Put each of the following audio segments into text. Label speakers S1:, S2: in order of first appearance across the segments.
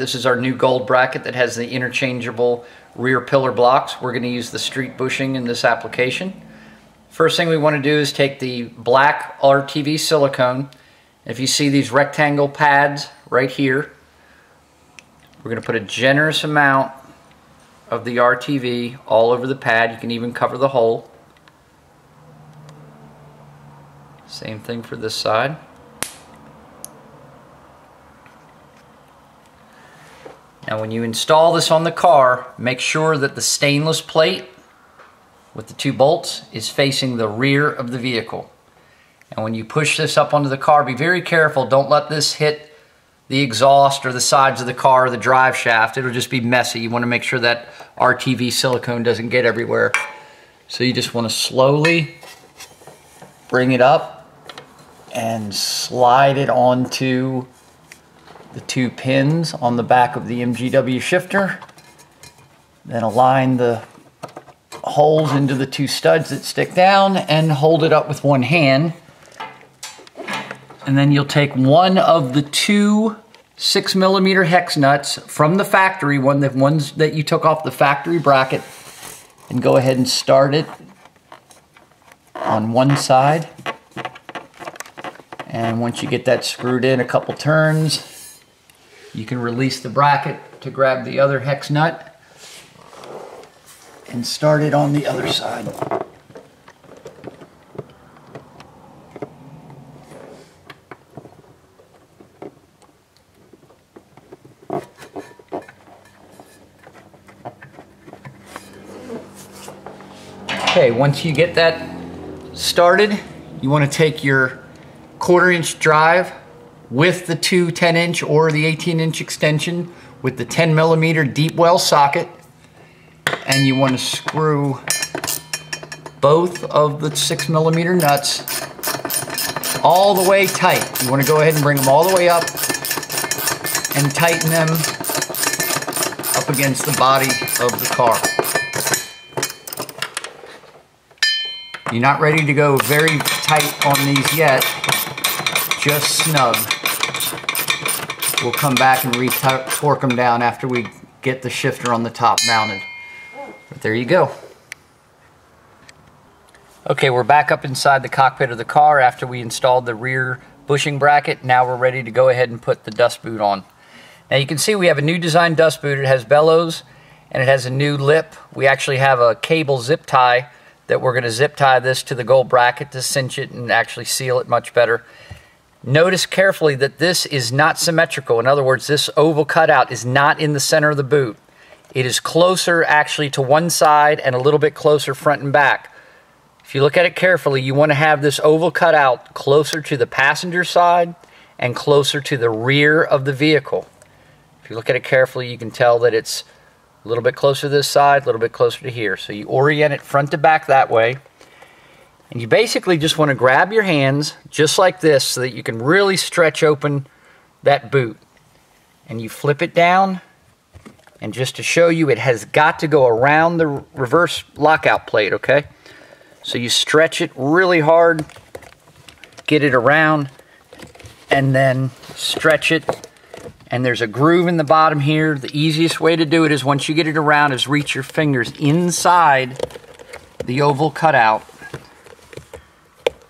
S1: This is our new gold bracket that has the interchangeable rear pillar blocks. We're going to use the street bushing in this application. First thing we want to do is take the black RTV silicone. If you see these rectangle pads right here, we're going to put a generous amount of the RTV all over the pad. You can even cover the hole. Same thing for this side. Now when you install this on the car, make sure that the stainless plate with the 2 bolts is facing the rear of the vehicle. And when you push this up onto the car, be very careful. Don't let this hit the exhaust or the sides of the car or the drive shaft. It'll just be messy. You want to make sure that RTV silicone doesn't get everywhere. So you just want to slowly bring it up and slide it onto the 2 pins on the back of the MGW shifter. Then align the holes into the 2 studs that stick down and hold it up with one hand. And then you'll take one of the 2 6mm hex nuts from the factory, the ones that you took off the factory bracket, and go ahead and start it on one side. And once you get that screwed in a couple turns, you can release the bracket to grab the other hex nut and start it on the other side. Okay, once you get that started, you want to take your 1/4-inch drive with the 2 10-inch or the 18-inch extension with the 10mm deep well socket, and you want to screw both of the 6mm nuts all the way tight. You want to go ahead and bring them all the way up and tighten them up against the body of the car. You're not ready to go very tight on these yet, just snug. We'll come back and re-torque them down after we get the shifter on the top mounted. But there you go. Okay, we're back up inside the cockpit of the car after we installed the rear bushing bracket. Now we're ready to go ahead and put the dust boot on. Now you can see we have a new design dust boot. It has bellows and it has a new lip. We actually have a cable zip tie that we're going to zip tie this to the gold bracket to cinch it and actually seal it much better. Notice carefully that this is not symmetrical. In other words, this oval cutout is not in the center of the boot. It is closer actually to one side and a little bit closer front and back. If you look at it carefully, you want to have this oval cutout closer to the passenger side and closer to the rear of the vehicle. If you look at it carefully, you can tell that it's a little bit closer to this side, a little bit closer to here. So you orient it front to back that way. And you basically just want to grab your hands just like this so that you can really stretch open that boot. And you flip it down. And just to show you, it has got to go around the reverse lockout plate, okay? So you stretch it really hard, get it around, and then stretch it. And there's a groove in the bottom here. The easiest way to do it is once you get it around is reach your fingers inside the oval cutout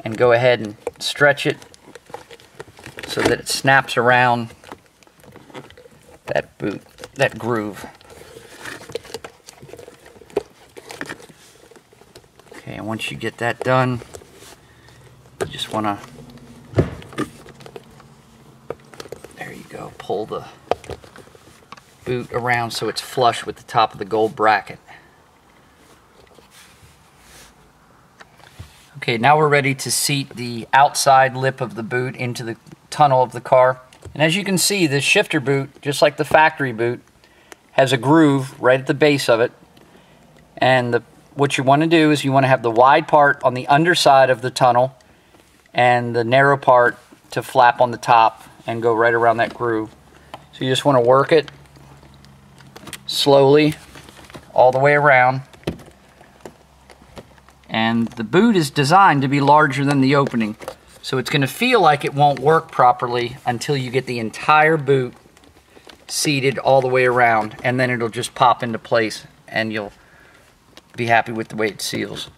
S1: and go ahead and stretch it so that it snaps around that boot, that groove. Okay, and once you get that done, you just want to, there you go, pull the boot around so it's flush with the top of the gold bracket. Okay, now we're ready to seat the outside lip of the boot into the tunnel of the car. And as you can see, this shifter boot, just like the factory boot, has a groove right at the base of it. And what you want to do is you want to have the wide part on the underside of the tunnel and the narrow part to flap on the top and go right around that groove. So you just want to work it slowly all the way around. And the boot is designed to be larger than the opening. So it's going to feel like it won't work properly until you get the entire boot seated all the way around, and then it'll just pop into place and you'll be happy with the way it seals.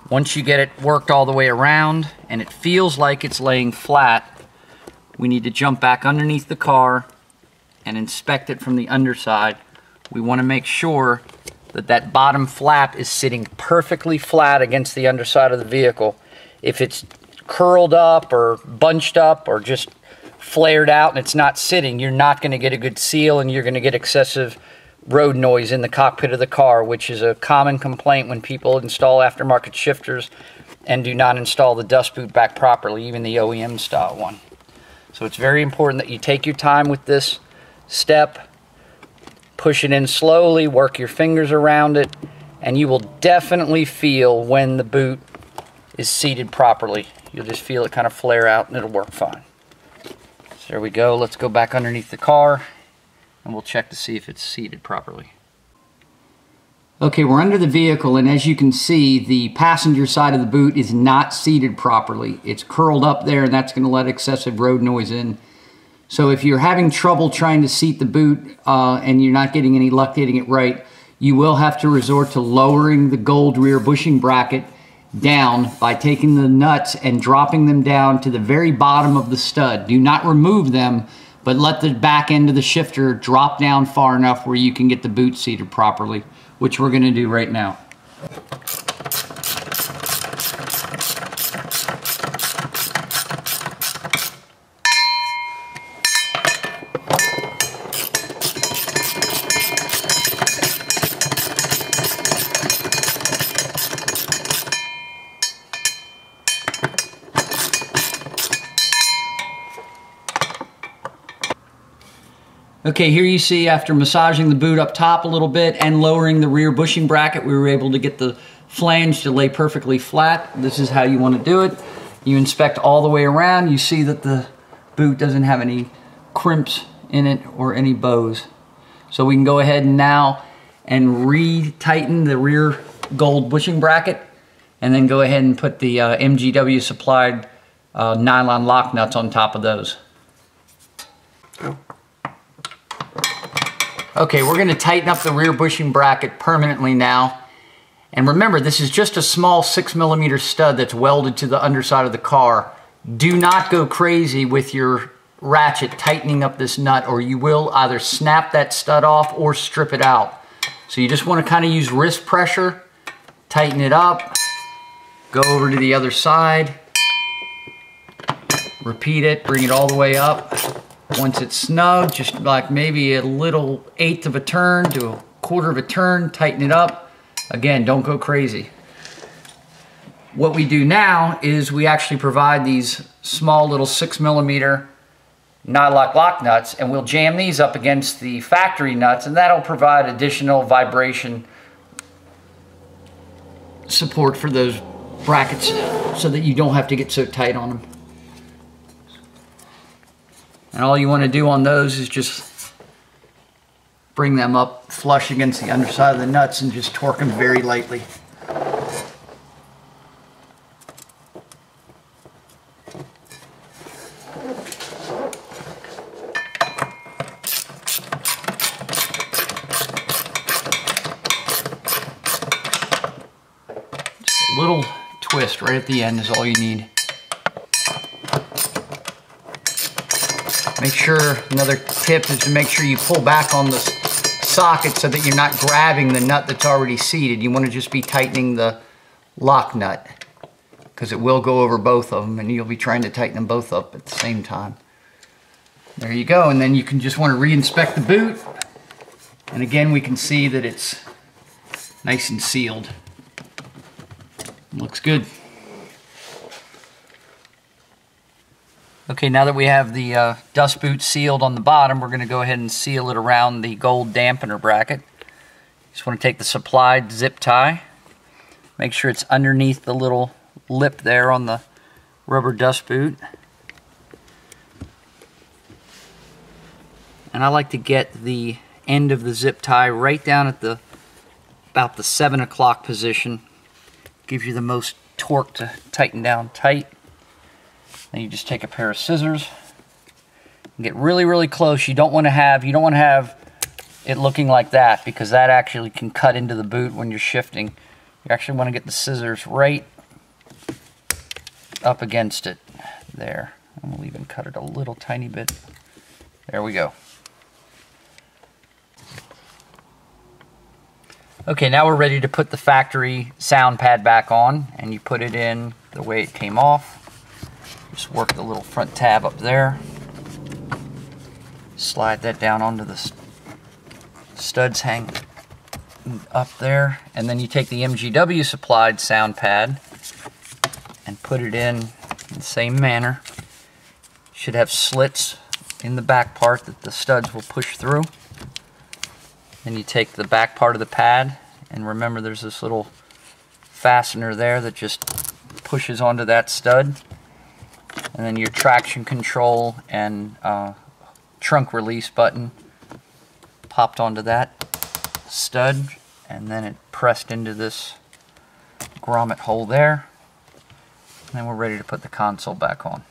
S1: Once you get it worked all the way around and it feels like it's laying flat, we need to jump back underneath the car and inspect it from the underside. We want to make sure that that bottom flap is sitting perfectly flat against the underside of the vehicle. If it's curled up or bunched up or just flared out and it's not sitting, you're not going to get a good seal, and you're going to get excessive road noise in the cockpit of the car, which is a common complaint when people install aftermarket shifters and do not install the dust boot back properly, even the OEM style one. So it's very important that you take your time with this step, push it in slowly, work your fingers around it, and you will definitely feel when the boot is seated properly. You'll just feel it kind of flare out and it'll work fine. So there we go. Let's go back underneath the car and we'll check to see if it's seated properly. Okay, we're under the vehicle, and as you can see, the passenger side of the boot is not seated properly. It's curled up there, and that's going to let excessive road noise in. So if you're having trouble trying to seat the boot and you're not getting any luck getting it right, you will have to resort to lowering the gold rear bushing bracket down by taking the nuts and dropping them down to the very bottom of the stud. Do not remove them, but let the back end of the shifter drop down far enough where you can get the boot seated properly, which we're going to do right now. Okay, here you see after massaging the boot up top a little bit and lowering the rear bushing bracket, we were able to get the flange to lay perfectly flat. This is how you want to do it. You inspect all the way around. You see that the boot doesn't have any crimps in it or any bows. So we can go ahead now and re-tighten the rear gold bushing bracket, and then go ahead and put the MGW supplied nylon lock nuts on top of those. Okay, we're going to tighten up the rear bushing bracket permanently now. And remember, this is just a small 6mm stud that's welded to the underside of the car. Do not go crazy with your ratchet tightening up this nut, or you will either snap that stud off or strip it out. So you just want to kind of use wrist pressure, tighten it up, go over to the other side, repeat it, bring it all the way up. Once it's snug, just like maybe a little 1/8 of a turn to a 1/4 of a turn, tighten it up. Again, don't go crazy. What we do now is we actually provide these small little 6mm nylock lock nuts, and we'll jam these up against the factory nuts, and that'll provide additional vibration support for those brackets so that you don't have to get so tight on them. And all you want to do on those is just bring them up flush against the underside of the nuts and just torque them very lightly. Just a little twist right at the end is all you need. Make sure, another tip is to make sure you pull back on the socket so that you're not grabbing the nut that's already seated. You want to just be tightening the lock nut, because it will go over both of them and you'll be trying to tighten them both up at the same time. There you go, and then you can just want to re-inspect the boot, and again we can see that it's nice and sealed. Looks good. Okay, now that we have the dust boot sealed on the bottom, we're going to go ahead and seal it around the gold dampener bracket. Just want to take the supplied zip tie, make sure it's underneath the little lip there on the rubber dust boot. And I like to get the end of the zip tie right down at about the 7 o'clock position. Gives you the most torque to tighten down tight. Then you just take a pair of scissors Get really, really close. You don't want to have it looking like that, because that actually can cut into the boot when you're shifting. You actually want to get the scissors right up against it. There. And we'll even cut it a little tiny bit. There we go. Okay, now we're ready to put the factory sound pad back on, and you put it in the way it came off. Just work the little front tab up there. Slide that down onto the studs hang up there, and then you take the MGW supplied sound pad and put it in the same manner. Should have slits in the back part that the studs will push through. Then you take the back part of the pad, and remember there's this little fastener there that just pushes onto that stud, and then your traction control and trunk release button popped onto that stud, and then it pressed into this grommet hole there, and then we're ready to put the console back on.